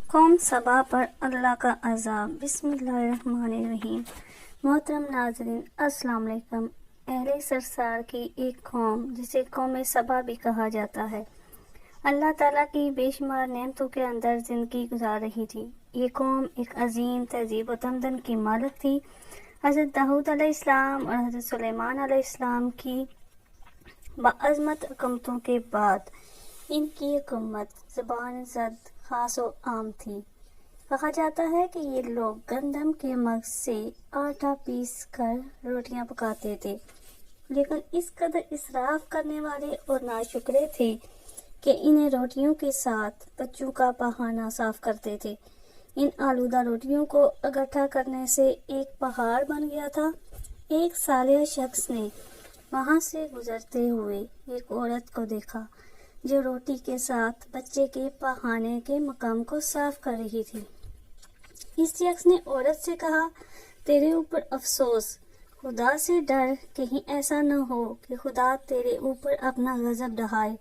قوم سبا پر اللہ کا عذاب۔ بسم اللہ الرحمن الرحیم۔ محترم ناظرین، السلام علیکم۔ اہل سرسار کی ایک قوم جسے قوم سبا بھی کہا جاتا ہے، اللہ تعالیٰ کی بے شمار نعمتوں کے اندر زندگی گزار رہی تھی۔ یہ قوم ایک عظیم تہذیب و تمدن کی مالک تھی۔ حضرت داؤد علیہ السلام اور حضرت سلیمان علیہ السلام کی باعظمت حکومتوں کے بعد ان کی حکومت زبان زد خاص و عام تھی۔ کہا جاتا ہے کہ یہ لوگ گندم کے مغز سے آٹا پیس کر روٹیاں پکاتے تھے، لیکن اس قدر اسراف کرنے والے اور ناشکرے تھے کہ انہیں روٹیوں کے ساتھ بچوں کا پخانہ صاف کرتے تھے۔ ان آلودہ روٹیوں کو اکٹھا کرنے سے ایک پہاڑ بن گیا تھا۔ ایک صالح شخص نے وہاں سے گزرتے ہوئے ایک عورت کو دیکھا جو روٹی کے ساتھ بچے کے پخانے کے مقام کو صاف کر رہی تھی۔ اس شخص نے عورت سے کہا، تیرے اوپر افسوس، خدا سے ڈر، کہیں ایسا نہ ہو کہ خدا تیرے اوپر اپنا غضب ڈھائے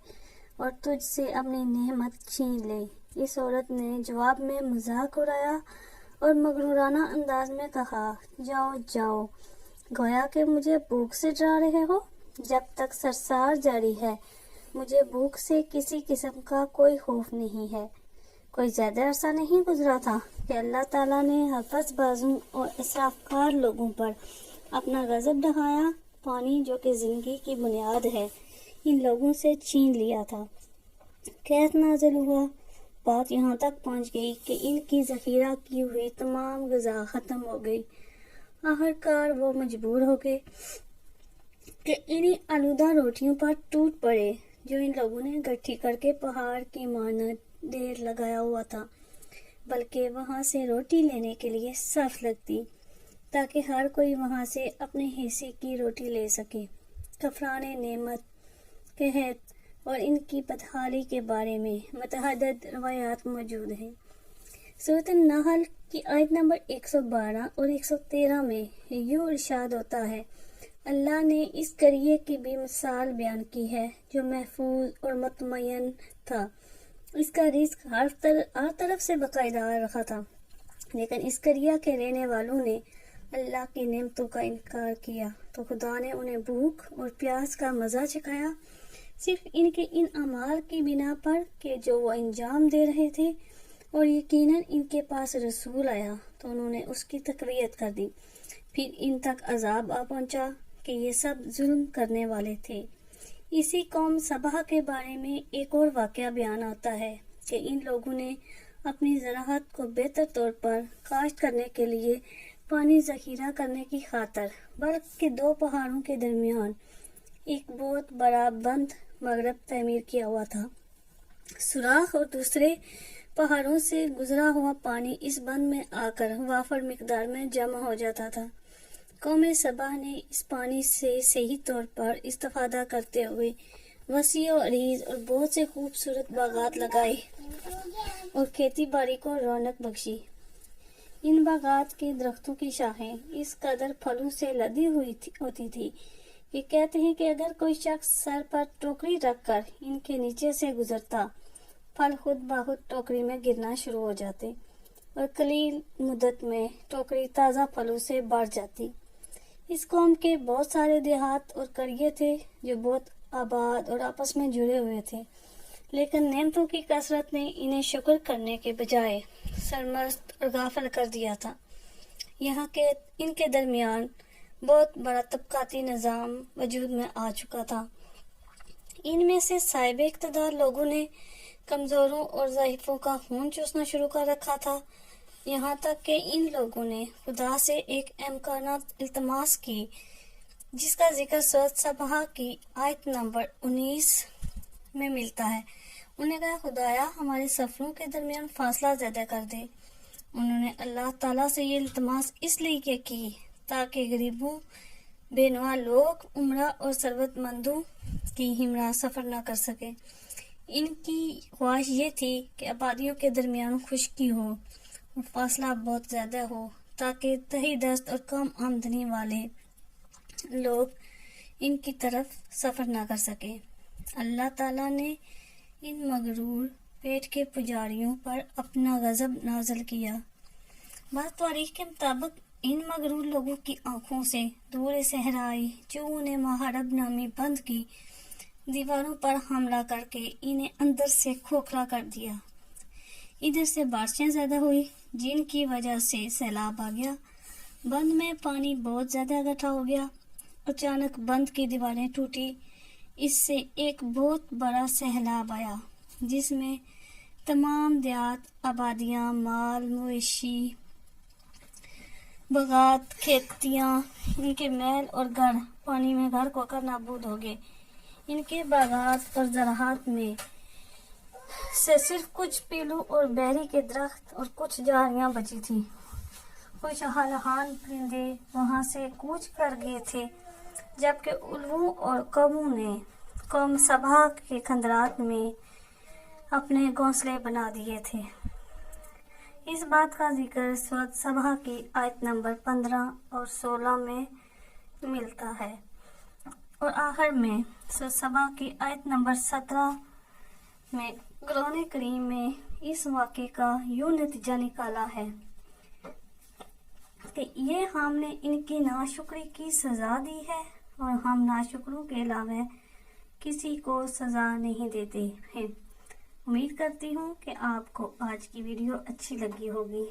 اور تجھ سے اپنی نعمت چھین لے۔ اس عورت نے جواب میں مذاق اڑایا اور مغرورانہ انداز میں کہا، جاؤ جاؤ، گویا کہ مجھے بھوک سے ڈرا رہے ہو۔ جب تک سرسار جاری ہے مجھے بھوک سے کسی قسم کا کوئی خوف نہیں ہے۔ کوئی زیادہ عرصہ نہیں گزرا تھا کہ اللہ تعالیٰ نے حفظ بازوں اور اسراف کار لوگوں پر اپنا غضب ڈھایا۔ پانی جو کہ زندگی کی بنیاد ہے ان لوگوں سے چھین لیا تھا۔ قحط نازل ہوا، بات یہاں تک پہنچ گئی کہ ان کی ذخیرہ کی ہوئی تمام غذا ختم ہو گئی۔ آخرکار وہ مجبور ہو گئے کہ انہی آلودہ روٹیوں پر ٹوٹ پڑے جو ان لوگوں نے گٹھی کر کے پہاڑ کی مانند ڈھیر لگایا ہوا تھا، بلکہ وہاں سے روٹی لینے کے لیے صف لگتی تاکہ ہر کوئی وہاں سے اپنے حصے کی روٹی لے سکے۔ کفران نعمت، قحط اور ان کی بدحالی کے بارے میں متعدد روایات موجود ہیں۔ سورۃ النحل کی آیت نمبر 112 اور 113 میں یوں ارشاد ہوتا ہے، اللہ نے اس قریے کی بھی مثال بیان کی ہے جو محفوظ اور مطمئن تھا۔ اس کا رزق ہر طرف سے باقاعدہ رکھا تھا، لیکن اس قریہ کے رہنے والوں نے اللہ کی نعمتوں کا انکار کیا تو خدا نے انہیں بھوک اور پیاس کا مزہ چکھایا، صرف ان کے ان اعمال کی بنا پر کہ جو وہ انجام دے رہے تھے، اور یقیناً ان کے پاس رسول آیا تو انہوں نے اس کی تقویت کر دی، پھر ان تک عذاب آ پہنچا کہ یہ سب ظلم کرنے والے تھے۔ اسی قوم سبا کے بارے میں ایک اور واقعہ بیان آتا ہے کہ ان لوگوں نے اپنی زراعت کو بہتر طور پر کاشت کرنے کے لیے پانی ذخیرہ کرنے کی خاطر برف کے دو پہاڑوں کے درمیان ایک بہت بڑا بند مغرب تعمیر کیا ہوا تھا۔ سوراخ اور دوسرے پہاڑوں سے گزرا ہوا پانی اس بند میں آ کر وافر مقدار میں جمع ہو جاتا تھا۔ قوم سبا نے اس پانی سے صحیح طور پر استفادہ کرتے ہوئے وسیع و عریض اور بہت سے خوبصورت باغات لگائے اور کھیتی باڑی کو رونق بخشی۔ ان باغات کے درختوں کی شاخیں اس قدر پھلوں سے لدی ہوئی ہوتی تھی کہ کہتے ہیں کہ اگر کوئی شخص سر پر ٹوکری رکھ کر ان کے نیچے سے گزرتا، پھل خود بخود ٹوکری میں گرنا شروع ہو جاتے اور قلیل مدت میں ٹوکری تازہ پھلوں سے بھر جاتی۔ اس قوم کے بہت سارے دیہات اور قریے تھے جو بہت آباد اور آپس میں جڑے ہوئے تھے، لیکن نعمتوں کی کثرت نے انہیں شکر کرنے کے بجائے سرمست اور غافل کر دیا تھا۔ یہاں کے ان کے درمیان بہت بڑا طبقاتی نظام وجود میں آ چکا تھا۔ ان میں سے صاحب اقتدار لوگوں نے کمزوروں اور ضعیفوں کا خون چوسنا شروع کر رکھا تھا، یہاں تک کہ ان لوگوں نے خدا سے ایک احمقانہ التماس کی جس کا ذکر سورۃ سبا کی آیت نمبر 19 میں ملتا ہے۔ انہوں نے کہا، خدایا ہمارے سفروں کے درمیان فاصلہ زیادہ کر دے۔ انہوں نے اللہ تعالیٰ سے یہ التماس اس لیے کی تاکہ غریبوں، بے نوا لوگ، عمرہ اور ثروت مندوں کی ہمراہ سفر نہ کر سکے۔ ان کی خواہش یہ تھی کہ آبادیوں کے درمیان خشکی ہو اور فاصلہ بہت زیادہ ہو تاکہ تہی دست اور کم آمدنی والے لوگ ان کی طرف سفر نہ کر سکیں۔ اللہ تعالیٰ نے ان مغرور پیٹ کے پجاریوں پر اپنا غضب نازل کیا۔ بعض تاریخ کے مطابق ان مغرور لوگوں کی آنکھوں سے دور صحرائی جو انہیں محارب نامی بند کی دیواروں پر حملہ کر کے انہیں اندر سے کھوکھلا کر دیا۔ ادھر سے بارشیں زیادہ ہوئی جن کی وجہ سے سیلاب آ گیا۔ بند میں پانی بہت زیادہ اکٹھا ہو گیا۔ اچانک بند کی دیواریں ٹوٹی۔ اس سے ایک بہت بڑا سیلاب آیا جس میں تمام دیہات، آبادیاں، مال مویشی، باغات، کھیتیاں، ان کے محل اور گھر پانی میں غرق ہو کر نابود ہو گئے۔ ان کے باغات اور زراعت میں سے صرف کچھ پیلو اور بیری کے درخت اور کچھ جھاڑیاں بچی تھیں۔ کچھ حالحان پرندے وہاں سے کوچ کر گئے تھے، جبکہ الووں اور کووں نے قوم سبا کے کھنڈرات میں اپنے گھونسلے بنا دیے تھے۔ اس بات کا ذکر سورۃ سبا کی آیت نمبر 15 اور 16 میں ملتا ہے، اور آخر میں سورۃ سبا کی آیت نمبر 17 میں قرآن کریم میں اس واقعے کا یوں نتیجہ نکالا ہے کہ یہ ہم نے ان کی ناشکری کی سزا دی ہے اور ہم ناشکروں کے علاوہ کسی کو سزا نہیں دیتے ہیں۔ امید کرتی ہوں کہ آپ کو آج کی ویڈیو اچھی لگی ہوگی۔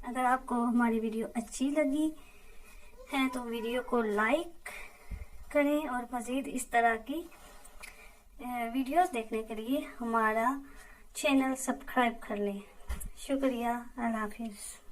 اگر آپ کو ہماری ویڈیو اچھی لگی ہے تو ویڈیو کو لائک کریں اور مزید اس طرح کی ویڈیوز دیکھنے کے لیے ہمارا چینل سبسکرائب کر لیں۔ شکریہ، اللہ حافظ۔